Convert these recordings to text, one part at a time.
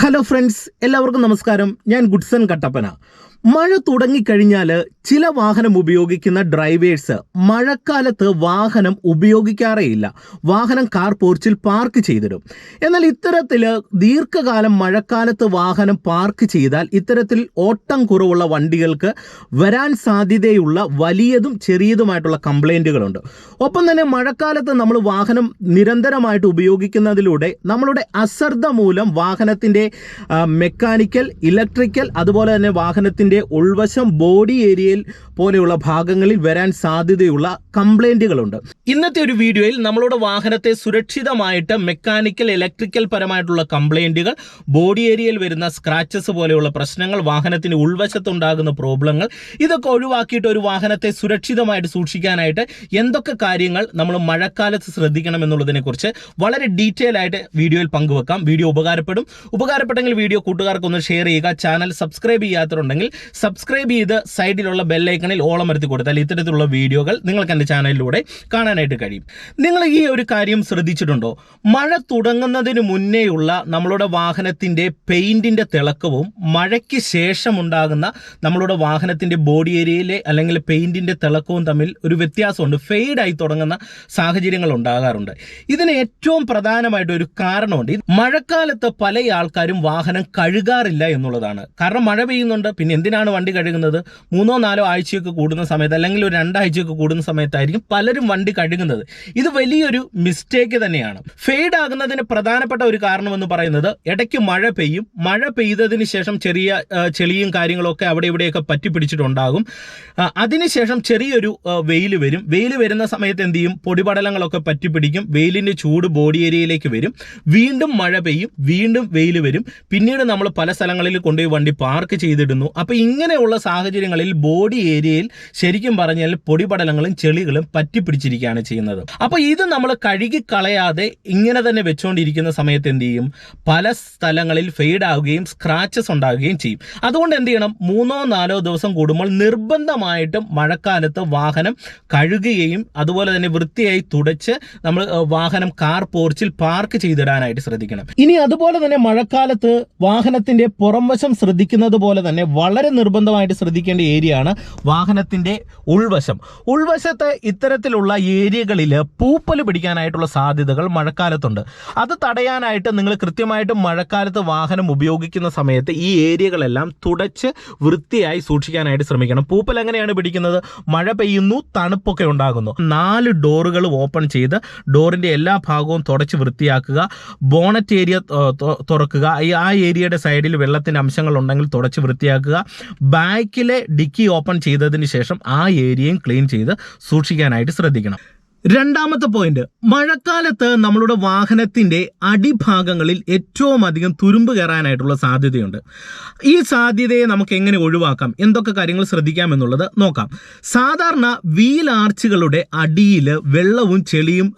Hello friends, എല്ലാവർക്കും നമസ്കാരം. ഞാൻ ഗുഡ്സൺ കട്ടപ്പന. മഴ തുടങ്ങിക്കഴിഞ്ഞാൽ ചില വാഹനം ഉപയോഗിക്കുന്ന ഡ്രൈവേഴ്സ് മഴക്കാലത്ത് വാഹനം ഉപയോഗിക്കാറേയില്ല. വാഹനം കാർ പോർച്ചിൽ പാർക്ക് ചെയ്തിടും. എന്നാൽ ഇത്തരത്തിൽ ദീർഘകാലം മഴക്കാലത്ത് വാഹനം പാർക്ക് ചെയ്താൽ ഇത്തരത്തിൽ ഓട്ടം കുറവുള്ള വണ്ടികൾക്ക് വരാൻ സാധ്യതയുള്ള വലിയതും ചെറിയതുമായിട്ടുള്ള കംപ്ലൈൻറ്റുകളുണ്ട്. ഒപ്പം തന്നെ മഴക്കാലത്ത് നമ്മൾ വാഹനം നിരന്തരമായിട്ട് ഉപയോഗിക്കുന്നതിലൂടെ നമ്മളുടെ അശ്രദ്ധ മൂലം വാഹനത്തിൻ്റെ മെക്കാനിക്കൽ, ഇലക്ട്രിക്കൽ, അതുപോലെ തന്നെ വാഹനത്തിൻ്റെ ഉൾവശം, ബോഡി ഏരിയയിൽ പോലെയുള്ള ഭാഗങ്ങളിൽ വരാൻ സാധ്യതയുള്ള കംപ്ലൈൻറ്റുകളുണ്ട്. ഇന്നത്തെ ഒരു വീഡിയോയിൽ നമ്മളുടെ വാഹനത്തെ സുരക്ഷിതമായിട്ട് മെക്കാനിക്കൽ, ഇലക്ട്രിക്കൽ പരമായിട്ടുള്ള കംപ്ലൈൻറ്റുകൾ, ബോഡി ഏരിയയിൽ വരുന്ന സ്ക്രാച്ചസ് പോലെയുള്ള പ്രശ്നങ്ങൾ, വാഹനത്തിന് ഉൾവശത്തുണ്ടാകുന്ന പ്രോബ്ലങ്ങൾ, ഇതൊക്കെ ഒഴിവാക്കിയിട്ട് ഒരു വാഹനത്തെ സുരക്ഷിതമായിട്ട് സൂക്ഷിക്കാനായിട്ട് എന്തൊക്കെ കാര്യങ്ങൾ നമ്മൾ മഴക്കാലത്ത് ശ്രദ്ധിക്കണം എന്നുള്ളതിനെക്കുറിച്ച് വളരെ ഡീറ്റെയിൽ ആയിട്ട് വീഡിയോയിൽ പങ്കുവെക്കാം. വീഡിയോ ഉപകാരപ്പെട്ടെങ്കിൽ വീഡിയോ കൂട്ടുകാർക്കൊന്ന് ഷെയർ ചെയ്യുക. ചാനൽ സബ്സ്ക്രൈബ് ചെയ്യാത്തതുണ്ടെങ്കിൽ സബ്സ്ക്രൈബ് ചെയ്ത് സൈഡിലുള്ള ബെല്ലൈക്കണിൽ ഓളമർത്തി കൊടുത്താൽ ഇത്തരത്തിലുള്ള വീഡിയോകൾ നിങ്ങൾക്ക് എൻ്റെ ചാനലിലൂടെ കാണാനായിട്ട് കഴിയും. നിങ്ങൾ ഈ ഒരു കാര്യം ശ്രദ്ധിച്ചിട്ടുണ്ടോ? മഴ തുടങ്ങുന്നതിന് മുന്നേയുള്ള നമ്മളുടെ വാഹനത്തിൻ്റെ പെയിൻറ്റിൻ്റെ തിളക്കവും മഴയ്ക്ക് ശേഷമുണ്ടാകുന്ന നമ്മളുടെ വാഹനത്തിൻ്റെ ബോഡി ഏരിയയിലെ അല്ലെങ്കിൽ പെയിൻറ്റിൻ്റെ തിളക്കവും തമ്മിൽ ഒരു വ്യത്യാസമുണ്ട്. ഫെയ്ഡായി തുടങ്ങുന്ന സാഹചര്യങ്ങൾ ഉണ്ടാകാറുണ്ട്. ഇതിന് ഏറ്റവും പ്രധാനമായിട്ട് ഒരു കാരണമുണ്ട്. മഴക്കാലത്ത് പല ആൾക്കാരും വാഹനം കഴുകാറില്ല എന്നുള്ളതാണ്. കാരണം മഴ പെയ്യുന്നുണ്ട്, പിന്നെ എന്തിനാണ് വണ്ടി കഴുകുന്നത്? 3-4 ആഴ്ചയൊക്കെ കൂടുന്ന സമയത്ത് അല്ലെങ്കിൽ ഒരു 2 ആഴ്ചയൊക്കെ കൂടുന്ന സമയത്തായിരിക്കും പലരും വണ്ടി കഴുകുന്നത്. ഇത് വലിയൊരു മിസ്റ്റേക്ക് തന്നെയാണ്. ഫെയ്ഡ് ആകുന്നതിന് പ്രധാനപ്പെട്ട ഒരു കാരണമെന്ന് പറയുന്നത്, ഇടയ്ക്ക് മഴ പെയ്യും. മഴ പെയ്തതിന് ശേഷം ചെറിയ ചെളിയും കാര്യങ്ങളൊക്കെ അവിടെ ഇവിടെയൊക്കെ പറ്റി പിടിച്ചിട്ടുണ്ടാകും. അതിനുശേഷം ചെറിയൊരു വെയിൽ വരും. വെയിൽ വരുന്ന സമയത്ത് എന്ത് ചെയ്യും? പൊടിപടലങ്ങളൊക്കെ പറ്റി പിടിക്കും. വെയിലിൻ്റെ ചൂട് ബോഡി ഏരിയയിലേക്ക് വരും. വീണ്ടും മഴ പെയ്യും, വീണ്ടും വെയിൽ വരും. പിന്നീട് നമ്മൾ പല സ്ഥലങ്ങളിൽ കൊണ്ടുപോയി വണ്ടി പാർക്ക് ചെയ്തിടുന്നു. അപ്പോൾ ഇങ്ങനെയുള്ള സാഹചര്യങ്ങളിൽ ബോഡി ഏരിയയിൽ ശരിക്കും പറഞ്ഞാൽ പൊടിപടലങ്ങളും ചെളികളും പറ്റിപ്പിടിച്ചിരിക്കുകയാണ് ചെയ്യുന്നത്. അപ്പോൾ ഇത് നമ്മൾ കഴുകി കളയാതെ ഇങ്ങനെ തന്നെ വെച്ചുകൊണ്ടിരിക്കുന്ന സമയത്ത് എന്ത് ചെയ്യും? പല സ്ഥലങ്ങളിൽ ഫെയ്ഡ് ആവുകയും സ്ക്രാച്ചസ് ഉണ്ടാവുകയും ചെയ്യും. അതുകൊണ്ട് എന്ത് ചെയ്യണം? 3-4 ദിവസം കൂടുമ്പോൾ നിർബന്ധമായിട്ടും മഴക്കാലത്ത് വാഹനം കഴുകുകയും അതുപോലെ തന്നെ വൃത്തിയായി തുടച്ച് നമ്മൾ വാഹനം കാർ പോർച്ചിൽ പാർക്ക് ചെയ്തിടാനായിട്ട് ശ്രദ്ധിക്കണം. ഇനി അതുപോലെ തന്നെ മഴക്കാലത്ത് വാഹനത്തിന്റെ പുറംവശം ശ്രദ്ധിക്കുന്നത് പോലെ തന്നെ വളരെ നിർബന്ധമായിട്ട് ശ്രദ്ധിക്കേണ്ട ഏരിയയാണ് വാഹനത്തിന്റെ ഉൾവശം. ഉൾവശത്തെ ഇത്തരത്തിലുള്ള ഏരിയകളിൽ പൂപ്പൽ പിടിക്കാനായിട്ടുള്ള സാധ്യതകൾ മഴക്കാലത്തുണ്ട്. അത് തടയാനായിട്ട് നിങ്ങൾ കൃത്യമായിട്ടും മഴക്കാലത്ത് വാഹനം ഉപയോഗിക്കുന്ന സമയത്ത് ഈ ഏരിയകളെല്ലാം തുടച്ച് വൃത്തിയായി സൂക്ഷിക്കാനായിട്ട് ശ്രമിക്കണം. പൂപ്പൽ എങ്ങനെയാണ് പിടിക്കുന്നത്? മഴ പെയ്യുന്നു, തണുപ്പൊക്കെ ഉണ്ടാകുന്നു. 4 ഡോറുകൾ ഓപ്പൺ ചെയ്ത് ഡോറിന്റെ എല്ലാ ഭാഗവും തുടച്ച് വൃത്തിയാക്കുക. ബോണറ്റ് ഏരിയ തുറക്കുക. ആ ഏരിയയുടെ സൈഡിൽ വെള്ളത്തിന്റെ അംശങ്ങൾ ഉണ്ടെങ്കിൽ തുടച്ച് വൃത്തിയാക്കുക. ബാക്കിലെ ഡിക്കി ഓപ്പൺ ചെയ്തതിന് ശേഷം ആ ഏരിയയും ക്ലീൻ ചെയ്ത് സൂക്ഷിക്കാനായിട്ട് ശ്രദ്ധിക്കണം. രണ്ടാമത്തെ പോയിന്റ്, മഴക്കാലത്ത് നമ്മളുടെ വാഹനത്തിൻ്റെ അടിഭാഗങ്ങളിൽ ഏറ്റവും അധികം തുരുമ്പ് കയറാനായിട്ടുള്ള സാധ്യതയുണ്ട്. ഈ സാധ്യതയെ നമുക്ക് എങ്ങനെ ഒഴിവാക്കാം, എന്തൊക്കെ കാര്യങ്ങൾ ശ്രദ്ധിക്കാം എന്നുള്ളത് നോക്കാം. സാധാരണ വീൽ ആർച്ചുകളുടെ അടിയിൽ വെള്ളവും ചെളിയും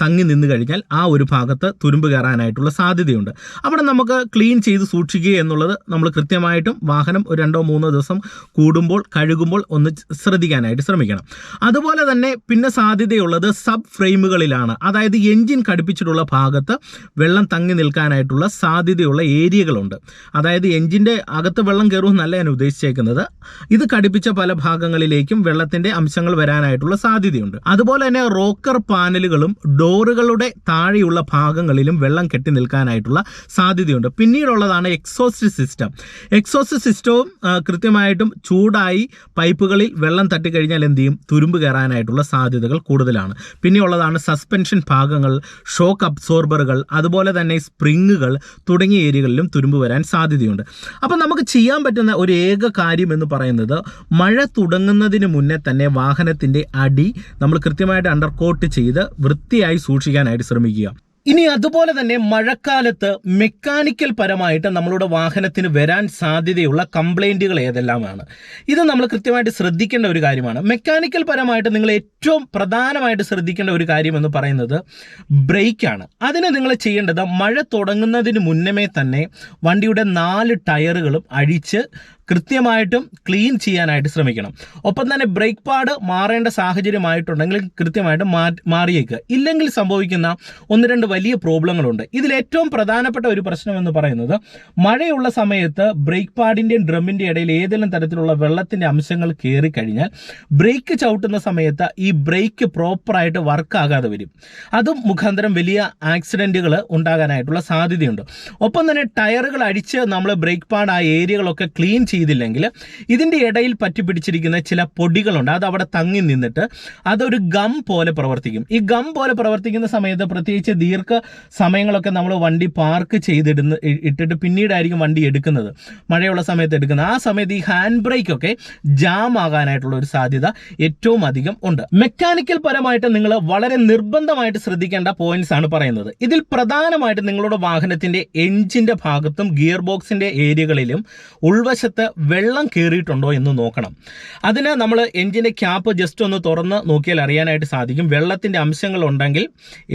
തങ്ങി നിന്ന് കഴിഞ്ഞാൽ ആ ഒരു ഭാഗത്ത് തുരുമ്പ് കയറാനായിട്ടുള്ള സാധ്യതയുണ്ട്. അവിടെ നമുക്ക് ക്ലീൻ ചെയ്ത് സൂക്ഷിക്കുക എന്നുള്ളത് നമ്മൾ കൃത്യമായിട്ടും വാഹനം 2-3 ദിവസം കൂടുമ്പോൾ കഴുകുമ്പോൾ ഒന്ന് ശ്രദ്ധിക്കാനായിട്ട് ശ്രമിക്കണം. അതുപോലെ തന്നെ പിന്നെ സാധ്യതയുള്ളത് സബ് ഫ്രെയിമുകളിലാണ്. അതായത് എൻജിൻ ഘടിപ്പിച്ചിട്ടുള്ള ഭാഗത്ത് വെള്ളം തങ്ങി നിൽക്കാനായിട്ടുള്ള സാധ്യതയുള്ള ഏരിയകളുണ്ട്. അതായത് എൻജിൻ്റെ അകത്ത് വെള്ളം കയറുമെന്നല്ല ഞാൻ ഉദ്ദേശിച്ചേക്കുന്നത്. ഇത് ഘടിപ്പിച്ച പല ഭാഗങ്ങളിലേക്കും വെള്ളത്തിൻ്റെ അംശങ്ങൾ വരാനായിട്ടുള്ള സാധ്യതയുണ്ട്. അതുപോലെ തന്നെ റോക്കർ പാനലുകളും ഡോറുകളുടെ താഴെയുള്ള ഭാഗങ്ങളിലും വെള്ളം കെട്ടി നിൽക്കാനായിട്ടുള്ള സാധ്യതയുണ്ട്. പിന്നീടുള്ളതാണ് എക്സോസ്റ്റ് സിസ്റ്റം. എക്സോസ്റ്റ് സിസ്റ്റവും കൃത്യമായിട്ടും ചൂടായി പൈപ്പുകളിൽ വെള്ളം തട്ടിക്കഴിഞ്ഞാൽ എന്ത് ചെയ്യും? തുരുമ്പ് കയറാനായിട്ടുള്ള സാധ്യതകൾ കൂടുതലാണ്. പിന്നെയുള്ളതാണ് സസ്പെൻഷൻ ഭാഗങ്ങൾ, ഷോക്ക് അബ്സോർബറുകൾ, അതുപോലെ തന്നെ സ്പ്രിങ്ങുകൾ തുടങ്ങിയ ഏരിയകളിലും തുരുമ്പ് വരാൻ സാധ്യതയുണ്ട്. അപ്പം നമുക്ക് ചെയ്യാൻ പറ്റുന്ന ഒരു ഏക കാര്യം എന്ന് പറയുന്നത്, മഴ തുടങ്ങുന്നതിന് മുന്നേ തന്നെ വാഹനത്തിൻ്റെ അടി നമ്മൾ കൃത്യമായിട്ട് അണ്ടർകോട്ട് ചെയ്ത് വൃത്തിയായി സൂക്ഷിക്കാനായിട്ട് ശ്രമിക്കുക. ഇനി അതുപോലെ തന്നെ മഴക്കാലത്ത് മെക്കാനിക്കൽ പരമായിട്ട് നമ്മളുടെ വാഹനത്തിന് വരാൻ സാധ്യതയുള്ള കംപ്ലൈൻറ്റുകൾ ഏതെല്ലാമാണ്? ഇത് നമ്മൾ കൃത്യമായിട്ട് ശ്രദ്ധിക്കേണ്ട ഒരു കാര്യമാണ്. മെക്കാനിക്കൽ പരമായിട്ട് നിങ്ങൾ ഏറ്റവും പ്രധാനമായിട്ട് ശ്രദ്ധിക്കേണ്ട ഒരു കാര്യം എന്ന് പറയുന്നത് ബ്രേക്കാണ്. അതിന് നിങ്ങൾ ചെയ്യേണ്ടത്, മഴ തുടങ്ങുന്നതിന് മുന്നമേ തന്നെ വണ്ടിയുടെ 4 ടയറുകളും അഴിച്ച് കൃത്യമായിട്ടും ക്ലീൻ ചെയ്യാനായിട്ട് ശ്രമിക്കണം. ഒപ്പം തന്നെ ബ്രേക്ക് പാഡ് മാറേണ്ട സാഹചര്യമായിട്ടുണ്ടെങ്കിൽ കൃത്യമായിട്ട് മാറിയേക്കുക. ഇല്ലെങ്കിൽ സംഭവിക്കുന്ന 1-2 വലിയ പ്രോബ്ലങ്ങളുണ്ട്. ഇതിൽ ഏറ്റവും പ്രധാനപ്പെട്ട ഒരു പ്രശ്നം എന്ന് പറയുന്നത് മഴയുള്ള സമയത്ത് ബ്രേക്ക് പാഡിൻ്റെയും ഡ്രമ്മിൻ്റെ ഇടയിൽ ഏതെങ്കിലും തരത്തിലുള്ള വെള്ളത്തിൻ്റെ അംശങ്ങൾ കയറി കഴിഞ്ഞാൽ ബ്രേക്ക് ചവിട്ടുന്ന സമയത്ത് ഈ ബ്രേക്ക് പ്രോപ്പറായിട്ട് വർക്ക് ആകാതെ വരും. അതും മുഖാന്തരം വലിയ ആക്സിഡൻറ്റുകൾ ഉണ്ടാകാനായിട്ടുള്ള സാധ്യതയുണ്ട്. ഒപ്പം തന്നെ ടയറുകൾ അടിച്ച് നമ്മൾ ബ്രേക്ക് പാഡ് ആ ഏരിയകളൊക്കെ ക്ലീൻ ചെയ്തില്ലെങ്കിൽ ഇതിൻ്റെ ഇടയിൽ പറ്റിപ്പിടിച്ചിരിക്കുന്ന ചില പൊടികളുണ്ട്. അത് അവിടെ തങ്ങി നിന്നിട്ട് അതൊരു ഗം പോലെ പ്രവർത്തിക്കും. ഈ ഗം പോലെ പ്രവർത്തിക്കുന്ന സമയത്ത് പ്രത്യേകിച്ച് ദീർഘ സമയങ്ങളൊക്കെ നമ്മൾ വണ്ടി പാർക്ക് ഇട്ടിട്ട് പിന്നീടായിരിക്കും വണ്ടി എടുക്കുന്നത്, മഴയുള്ള സമയത്ത് എടുക്കുന്നത്. ആ സമയത്ത് ഈ ഹാൻഡ് ബ്രേക്ക് ഒക്കെ ജാം ആകാനായിട്ടുള്ള ഒരു സാധ്യത ഏറ്റവും അധികം ഉണ്ട്. മെക്കാനിക്കൽ പരമായിട്ട് നിങ്ങൾ വളരെ നിർബന്ധമായിട്ട് ശ്രദ്ധിക്കേണ്ട പോയിന്റ്സ് ആണ് പറയുന്നത്. ഇതിൽ പ്രധാനമായിട്ട് നിങ്ങളുടെ വാഹനത്തിന്റെ എഞ്ചിന്റെ ഭാഗത്തും ഗിയർ ബോക്സിന്റെ ഏരിയകളിലും ഉൾവശത്ത് വെള്ളം കയറിയിട്ടുണ്ടോ എന്ന് നോക്കണം. അതിന് നമ്മൾ എഞ്ചിന്റെ ക്യാപ്പ് ജസ്റ്റ് ഒന്ന് തുറന്ന് നോക്കിയാൽ അറിയാനായിട്ട് സാധിക്കും. വെള്ളത്തിന്റെ അംശങ്ങൾ ഉണ്ടെങ്കിൽ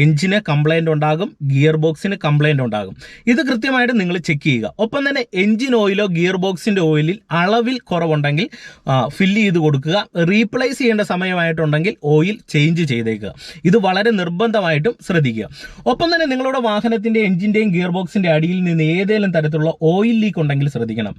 എഞ്ചിന് കംപ്ലൈന്റ് ഉണ്ടാകും, ഗിയർ ബോക്സിന് കംപ്ലൈന്റ് ഉണ്ടാകും. ഇത് കൃത്യമായിട്ട് നിങ്ങൾ ചെക്ക് ചെയ്യുക. ഒപ്പം തന്നെ എഞ്ചിൻ ഓയിലോ ഗിയർ ബോക്സിന്റെ ഓയിലിൽ അളവിൽ കുറവുണ്ടെങ്കിൽ ഫില്ല് ചെയ്ത് കൊടുക്കുക. റീപ്ലേസ് ചെയ്യേണ്ട സമയമായിട്ടുണ്ടെങ്കിൽ ഓയിൽ ചേഞ്ച് ചെയ്തേക്കുക. ഇത് വളരെ നിർബന്ധമായിട്ടും ശ്രദ്ധിക്കുക. ഒപ്പം തന്നെ നിങ്ങളുടെ വാഹനത്തിന്റെ എഞ്ചിന്റെയും ഗിയർ ബോക്സിന്റെ അടിയിൽ നിന്ന് ഏതെങ്കിലും തരത്തിലുള്ള ഓയിൽ ലീക്ക് ഉണ്ടെങ്കിൽ ശ്രദ്ധിക്കണം.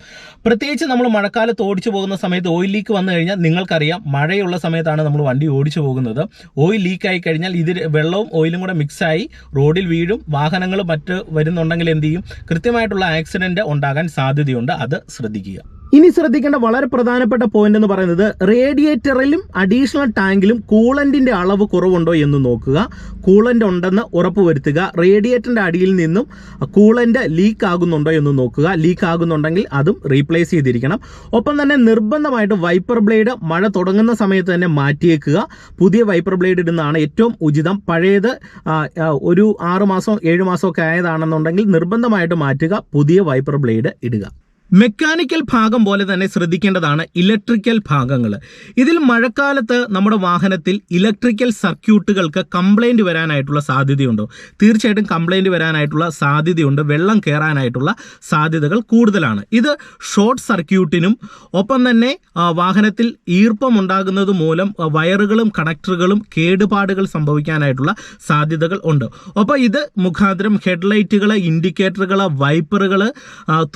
പ്രത്യേകിച്ച് നമ്മൾ മഴക്കാലത്ത് ഓടിച്ചു പോകുന്ന സമയത്ത് ഓയിൽ ലീക്ക് വന്നു കഴിഞ്ഞാൽ നിങ്ങൾക്കറിയാം, മഴയുള്ള സമയത്താണ് നമ്മൾ വണ്ടി ഓടിച്ചു പോകുന്നത്. ഓയിൽ ലീക്ക് ആയി കഴിഞ്ഞാൽ ഇത് വെള്ളവും ഓയിലും കൂടെ മിക്സായി റോഡിൽ വീഴും. വാഹനങ്ങൾ മറ്റ് വരുന്നുണ്ടെങ്കിൽ എന്ത് ചെയ്യും? കൃത്യമായിട്ടുള്ള ആക്സിഡന്റ് ഉണ്ടാകാൻ സാധ്യതയുണ്ട്. അത് ശ്രദ്ധിക്കുക. ഇനി ശ്രദ്ധിക്കേണ്ട വളരെ പ്രധാനപ്പെട്ട പോയിന്റ് എന്ന് പറയുന്നത് റേഡിയേറ്ററിലും അഡീഷണൽ ടാങ്കിലും കൂളന്റിന്റെ അളവ് കുറവുണ്ടോ എന്ന് നോക്കുക. കൂളന്റ് ഉണ്ടെന്ന് ഉറപ്പുവരുത്തുക. റേഡിയേറ്ററിന്റെ അടിയിൽ നിന്നും കൂളന്റ് ലീക്ക് ആകുന്നുണ്ടോ എന്ന് നോക്കുക. ലീക്ക് ആകുന്നുണ്ടെങ്കിൽ അതും റീപ്ലേസ് ചെയ്തിരിക്കണം. ഒപ്പം തന്നെ നിർബന്ധമായിട്ട് വൈപ്പർ ബ്ലേഡ് മഴ തുടങ്ങുന്ന സമയത്ത് തന്നെ മാറ്റിയേക്കുക. പുതിയ വൈപ്പർ ബ്ലേഡ് ഇടുന്നതാണ് ഏറ്റവും ഉചിതം. പഴയത് ഒരു 6 മാസം 7 മാസമൊക്കെ ആയതാണെന്നുണ്ടെങ്കിൽ നിർബന്ധമായിട്ട് മാറ്റുക. പുതിയ വൈപ്പർ ബ്ലേഡ് ഇടുക. മെക്കാനിക്കൽ ഭാഗം പോലെ തന്നെ ശ്രദ്ധിക്കേണ്ടതാണ് ഇലക്ട്രിക്കൽ ഭാഗങ്ങൾ. ഇതിൽ മഴക്കാലത്ത് നമ്മുടെ വാഹനത്തിൽ ഇലക്ട്രിക്കൽ സർക്യൂട്ടുകൾക്ക് കംപ്ലൈൻറ്റ് വരാനായിട്ടുള്ള സാധ്യതയുണ്ടോ? തീർച്ചയായിട്ടും കംപ്ലൈൻറ്റ് വരാനായിട്ടുള്ള സാധ്യതയുണ്ട്. വെള്ളം കയറാനായിട്ടുള്ള സാധ്യതകൾ കൂടുതലാണ്. ഇത് ഷോർട്ട് സർക്യൂട്ടിനും ഒപ്പം തന്നെ വാഹനത്തിൽ ഈർപ്പം ഉണ്ടാകുന്നത് മൂലം വയറുകളും കണക്ടറുകളും കേടുപാടുകൾ സംഭവിക്കാനായിട്ടുള്ള സാധ്യതകൾ ഉണ്ട്. അപ്പോൾ ഇത് മുഖാന്തരം ഹെഡ്ലൈറ്റുകൾ, ഇൻഡിക്കേറ്ററുകൾ, വൈപ്പറുകൾ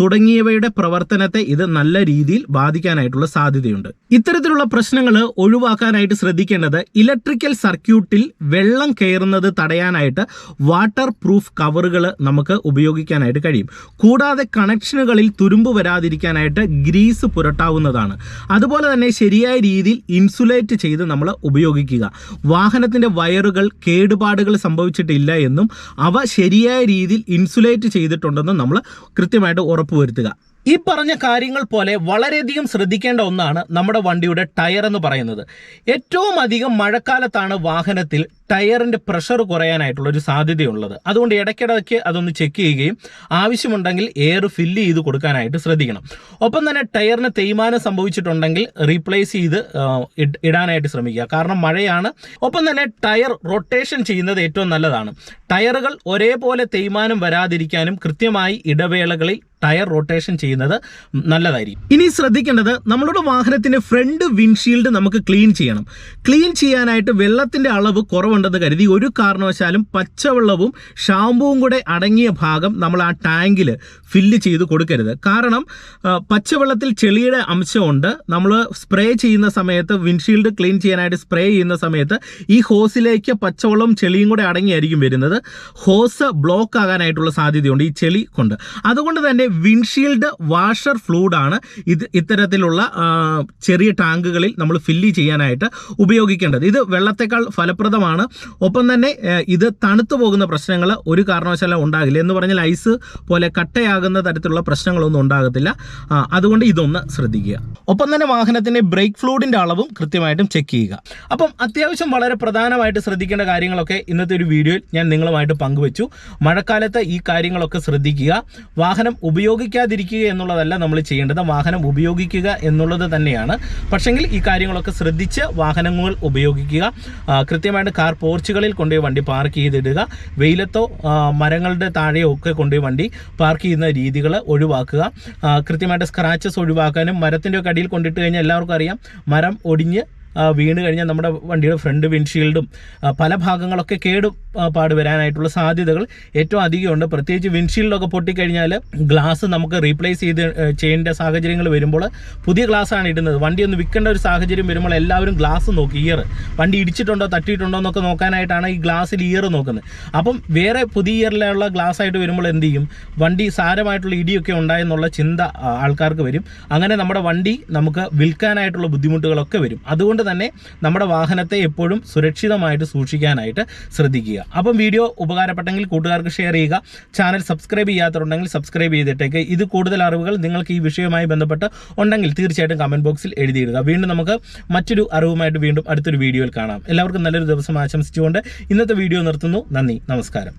തുടങ്ങിയവയുടെ പ്രവർത്തനത്തെ ഇത് നല്ല രീതിയിൽ ബാധിക്കാനായിട്ടുള്ള സാധ്യതയുണ്ട്. ഇത്തരത്തിലുള്ള പ്രശ്നങ്ങൾ ഒഴിവാക്കാനായിട്ട് ശ്രദ്ധിക്കേണ്ടത് ഇലക്ട്രിക്കൽ സർക്യൂട്ടിൽ വെള്ളം കയറുന്നത് തടയാനായിട്ട് വാട്ടർ പ്രൂഫ് കവറുകൾ നമുക്ക് ഉപയോഗിക്കാനായിട്ട് കഴിയും. കൂടാതെ കണക്ഷനുകളിൽ തുരുമ്പ് വരാതിരിക്കാനായിട്ട് ഗ്രീസ് പുരട്ടാവുന്നതാണ്. അതുപോലെ തന്നെ ശരിയായ രീതിയിൽ ഇൻസുലേറ്റ് ചെയ്ത് നമ്മൾ ഉപയോഗിക്കുക. വാഹനത്തിൻ്റെ വയറുകൾ കേടുപാടുകൾ സംഭവിച്ചിട്ടില്ല എന്നും അവ ശരിയായ രീതിയിൽ ഇൻസുലേറ്റ് ചെയ്തിട്ടുണ്ടെന്നും നമ്മൾ കൃത്യമായിട്ട് ഉറപ്പുവരുത്തുക. ഈ പറഞ്ഞ കാര്യങ്ങൾ പോലെ വളരെയധികം ശ്രദ്ധിക്കേണ്ട ഒന്നാണ് നമ്മുടെ വണ്ടിയുടെ ടയർ എന്ന് പറയുന്നത്. ഏറ്റവും അധികം മഴക്കാലത്താണ് വാഹനത്തിൽ ടയറിൻ്റെ പ്രഷർ കുറയാനായിട്ടുള്ളൊരു സാധ്യതയുള്ളത്. അതുകൊണ്ട് ഇടയ്ക്കിടയ്ക്ക് അതൊന്ന് ചെക്ക് ചെയ്യുകയും ആവശ്യമുണ്ടെങ്കിൽ എയർ ഫില്ല് ചെയ്ത് കൊടുക്കാനായിട്ട് ശ്രദ്ധിക്കണം. ഒപ്പം തന്നെ ടയറിന് തേയ്മാനം സംഭവിച്ചിട്ടുണ്ടെങ്കിൽ റീപ്ലേസ് ചെയ്ത് ഇടാനായിട്ട് ശ്രമിക്കുക. കാരണം മഴയാണ്. ഒപ്പം തന്നെ ടയർ റൊട്ടേഷൻ ചെയ്യുന്നത് ഏറ്റവും നല്ലതാണ്. ടയറുകൾ ഒരേപോലെ തേയ്മാനം വരാതിരിക്കാനും കൃത്യമായി ഇടവേളകളിൽ ടയർ റൊട്ടേഷൻ ചെയ്യുന്നത് നല്ലതായിരിക്കും. ഇനി ശ്രദ്ധിക്കേണ്ടത് നമ്മളുടെ വാഹനത്തിന്റെ ഫ്രണ്ട് വിൻഷീൽഡ് നമുക്ക് ക്ലീൻ ചെയ്യണം. ക്ലീൻ ചെയ്യാനായിട്ട് വെള്ളത്തിന്റെ അളവ് കുറവുണ്ടെന്ന് കരുതി ഒരു കാരണവശാലും പച്ചവെള്ളവും ഷാമ്പുവും കൂടെ അടങ്ങിയ ഭാഗം നമ്മൾ ആ ടാങ്കിൽ ഫില്ല് ചെയ്ത് കൊടുക്കരുത്. കാരണം പച്ചവെള്ളത്തിൽ ചെളിയുടെ അംശമുണ്ട്. നമ്മൾ സ്പ്രേ ചെയ്യുന്ന സമയത്ത് വിൻഷീൽഡ് ക്ലീൻ ചെയ്യാനായിട്ട് സ്പ്രേ ചെയ്യുന്ന സമയത്ത് ഈ ഹോസിലേക്ക് പച്ചവെള്ളവും ചെളിയും കൂടെ അടങ്ങിയായിരിക്കും വരുന്നത്. ഹോസ് ബ്ലോക്ക് ആകാനായിട്ടുള്ള സാധ്യതയുണ്ട് ഈ ചെളി കൊണ്ട്. അതുകൊണ്ട് തന്നെ വിൻഷീൽഡ് വാഷർ ഫ്ലൂയിഡാണ് ഇത്തരത്തിലുള്ള ചെറിയ ടാങ്കുകളിൽ നമ്മൾ ഫില്ല് ചെയ്യാനായിട്ട് ഉപയോഗിക്കേണ്ടത്. ഇത് വെള്ളത്തേക്കാൾ ഫലപ്രദമാണ്. ഒപ്പം തന്നെ ഇത് തണുത്തു പോകുന്ന പ്രശ്നങ്ങൾ ഒരു കാരണവശാലും ഉണ്ടാകില്ല. എന്ന് പറഞ്ഞാൽ ഐസ് പോലെ കട്ടയാകുന്ന തരത്തിലുള്ള പ്രശ്നങ്ങളൊന്നും ഉണ്ടാകത്തില്ല. അതുകൊണ്ട് ഇതൊന്ന് ശ്രദ്ധിക്കുക. ഒപ്പം തന്നെ വാഹനത്തിൻ്റെ ബ്രേക്ക് ഫ്ലൂയിഡിൻ്റെ അളവും കൃത്യമായിട്ടും ചെക്ക് ചെയ്യുക. അപ്പം അത്യാവശ്യം വളരെ പ്രധാനമായിട്ട് ശ്രദ്ധിക്കേണ്ട കാര്യങ്ങളൊക്കെ ഇന്നത്തെ ഒരു വീഡിയോയിൽ ഞാൻ നിങ്ങളുമായിട്ട് പങ്കുവച്ചു. മഴക്കാലത്ത് ഈ കാര്യങ്ങളൊക്കെ ശ്രദ്ധിക്കുക. വാഹനം ഉപയോഗിക്കാതിരിക്കുക എന്നുള്ളതല്ല നമ്മൾ ചെയ്യേണ്ടത്, വാഹനം ഉപയോഗിക്കുക എന്നുള്ളത് തന്നെയാണ്. പക്ഷെങ്കിൽ ഈ കാര്യങ്ങളൊക്കെ ശ്രദ്ധിച്ച് വാഹനങ്ങൾ ഉപയോഗിക്കുക. കൃത്യമായിട്ട് കാർ കാർ പോർച്ചുകളിൽ കൊണ്ടുപോയി വണ്ടി പാർക്ക് ചെയ്തിടുക. വെയിലത്തോ മരങ്ങളുടെ താഴെയോ ഒക്കെ കൊണ്ടുപോയി വണ്ടി പാർക്ക് ചെയ്യുന്ന രീതികൾ ഒഴിവാക്കുക. കൃത്യമായിട്ട് സ്ക്രാച്ചസ് ഒഴിവാക്കാനും, മരത്തിൻ്റെ ഒക്കെ അടിയിൽ കൊണ്ടിട്ട് കഴിഞ്ഞാൽ എല്ലാവർക്കും അറിയാം, മരം ഒടിഞ്ഞ് വീണ് കഴിഞ്ഞാൽ നമ്മുടെ വണ്ടിയുടെ ഫ്രണ്ട് വിൻഷീൽഡും പല ഭാഗങ്ങളൊക്കെ പാട് വരാനായിട്ടുള്ള സാധ്യതകൾ ഏറ്റവും അധികമുണ്ട്. പ്രത്യേകിച്ച് വിൻഷീൽഡൊക്കെ പൊട്ടിക്കഴിഞ്ഞാൽ ഗ്ലാസ് നമുക്ക് റീപ്ലേസ് ചെയ്യേണ്ട സാഹചര്യങ്ങൾ വരുമ്പോൾ പുതിയ ഗ്ലാസ്സാണ് ഇടുന്നത്. വണ്ടി ഒന്ന് വിൽക്കേണ്ട ഒരു സാഹചര്യം വരുമ്പോൾ എല്ലാവരും ഗ്ലാസ് നോക്കി, ഇയർ വണ്ടി ഇടിച്ചിട്ടുണ്ടോ തട്ടിയിട്ടുണ്ടോ എന്നൊക്കെ നോക്കാനായിട്ടാണ് ഈ ഗ്ലാസ്സിൽ ഇയർ നോക്കുന്നത്. അപ്പം വേറെ പുതിയ ഇയറിലുള്ള ഗ്ലാസ് ആയിട്ട് വരുമ്പോൾ എന്ത് ചെയ്യും, വണ്ടി സാരമായിട്ടുള്ള ഇടിയൊക്കെ ഉണ്ടായെന്നുള്ള ചിന്ത ആൾക്കാർക്ക് വരും. അങ്ങനെ നമ്മുടെ വണ്ടി നമുക്ക് വിൽക്കാനായിട്ടുള്ള ബുദ്ധിമുട്ടുകളൊക്കെ വരും. അതുകൊണ്ട് തന്നെ നമ്മുടെ വാഹനത്തെ എപ്പോഴും സുരക്ഷിതമായിട്ട് സൂക്ഷിക്കാനായിട്ട് ശ്രദ്ധിക്കുക. അപ്പം വീഡിയോ ഉപകാരപ്പെട്ടെങ്കിൽ കൂട്ടുകാർക്ക് ഷെയർ ചെയ്യുക. ചാനൽ സബ്സ്ക്രൈബ് ചെയ്യാത്തവരുണ്ടെങ്കിൽ സബ്സ്ക്രൈബ് ചെയ്തിട്ടേക്ക്. ഇത് കൂടുതൽ അറിവുകൾ നിങ്ങൾക്ക് ഈ വിഷയവുമായി ബന്ധപ്പെട്ട് ഉണ്ടെങ്കിൽ തീർച്ചയായിട്ടും കമൻറ്റ് ബോക്സിൽ എഴുതിയിടുക. വീണ്ടും നമുക്ക് മറ്റൊരു അറിവുമായിട്ട് വീണ്ടും അടുത്തൊരു വീഡിയോയിൽ കാണാം. എല്ലാവർക്കും നല്ലൊരു ദിവസം ആശംസിച്ചുകൊണ്ട് ഇന്നത്തെ വീഡിയോ നിർത്തുന്നു. നന്ദി, നമസ്കാരം.